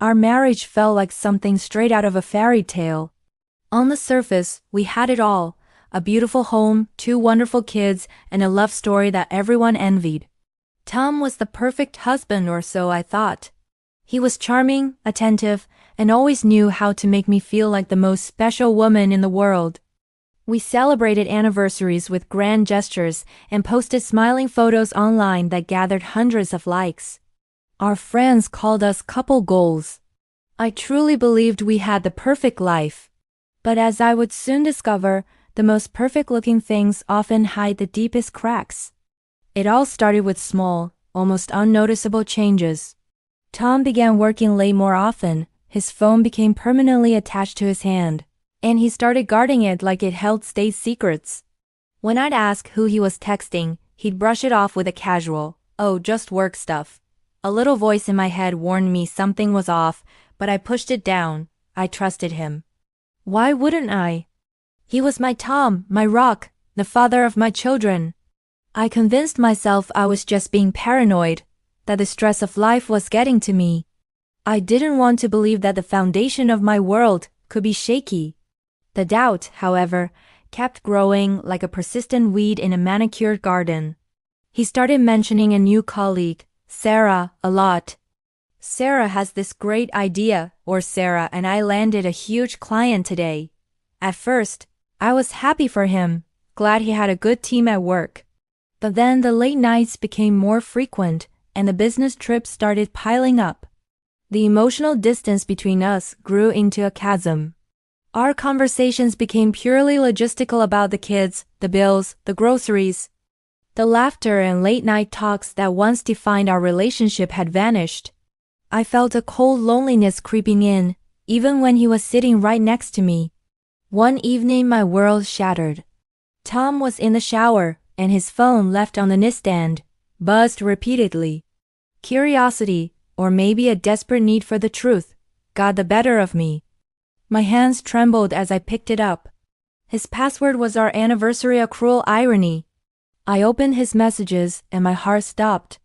Our marriage felt like something straight out of a fairy tale. On the surface, we had it all: a beautiful home, 2 wonderful kids, and a love story that everyone envied. Tom was the perfect husband, or so I thought. He was charming, attentive, and always knew how to make me feel like the most special woman in the world. We celebrated anniversaries with grand gestures and posted smiling photos online that gathered hundreds of likes. Our friends called us couple goals. I truly believed we had the perfect life. But as I would soon discover, the most perfect-looking things often hide the deepest cracks. It all started with small, almost unnoticeable changes. Tom began working late more often, his phone became permanently attached to his hand, and he started guarding it like it held state secrets. When I'd ask who he was texting, he'd brush it off with a casual, "Oh, just work stuff." A little voice in my head warned me something was off, but I pushed it down. I trusted him. Why wouldn't I? He was my Tom, my rock, the father of my children. I convinced myself I was just being paranoid, that the stress of life was getting to me. I didn't want to believe that the foundation of my world could be shaky. The doubt, however, kept growing like a persistent weed in a manicured garden. He started mentioning a new colleague, Sarah, a lot. "Sarah has this great idea," or "Sarah and I landed a huge client today." At first, I was happy for him, glad he had a good team at work. But then the late nights became more frequent, and the business trips started piling up. The emotional distance between us grew into a chasm. Our conversations became purely logistical about the kids, the bills, the groceries. The laughter and late-night talks that once defined our relationship had vanished. I felt a cold loneliness creeping in, even when he was sitting right next to me. One evening my world shattered. Tom was in the shower, and his phone, left on the nightstand, buzzed repeatedly. Curiosity, or maybe a desperate need for the truth, got the better of me. My hands trembled as I picked it up. His password was our anniversary, a cruel irony. I opened his messages and my heart stopped.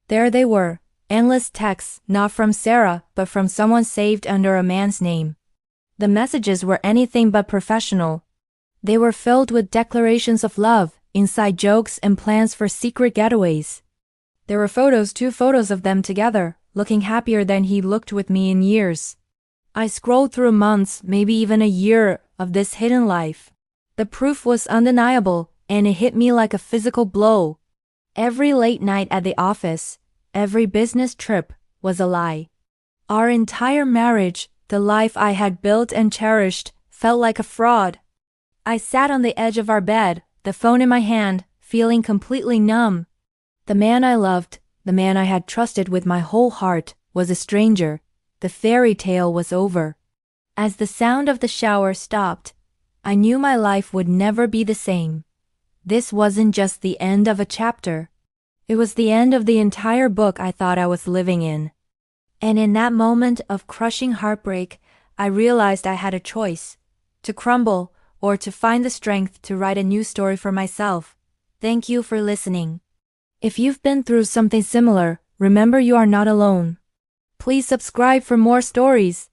There they were, endless texts, not from Sarah, but from someone saved under a man's name. The messages were anything but professional. They were filled with declarations of love, inside jokes, and plans for secret getaways. There were photos, 2 photos of them together, looking happier than he looked with me in years. I scrolled through months, maybe even a year, of this hidden life. The proof was undeniable, and it hit me like a physical blow. Every late night at the office, every business trip, was a lie. Our entire marriage, the life I had built and cherished, felt like a fraud. I sat on the edge of our bed, the phone in my hand, feeling completely numb. The man I loved, the man I had trusted with my whole heart, was a stranger. The fairy tale was over. As the sound of the shower stopped, I knew my life would never be the same. This wasn't just the end of a chapter. It was the end of the entire book I thought I was living in. And in that moment of crushing heartbreak, I realized I had a choice: to crumble or to find the strength to write a new story for myself. Thank you for listening. If you've been through something similar, remember you are not alone. Please subscribe for more stories.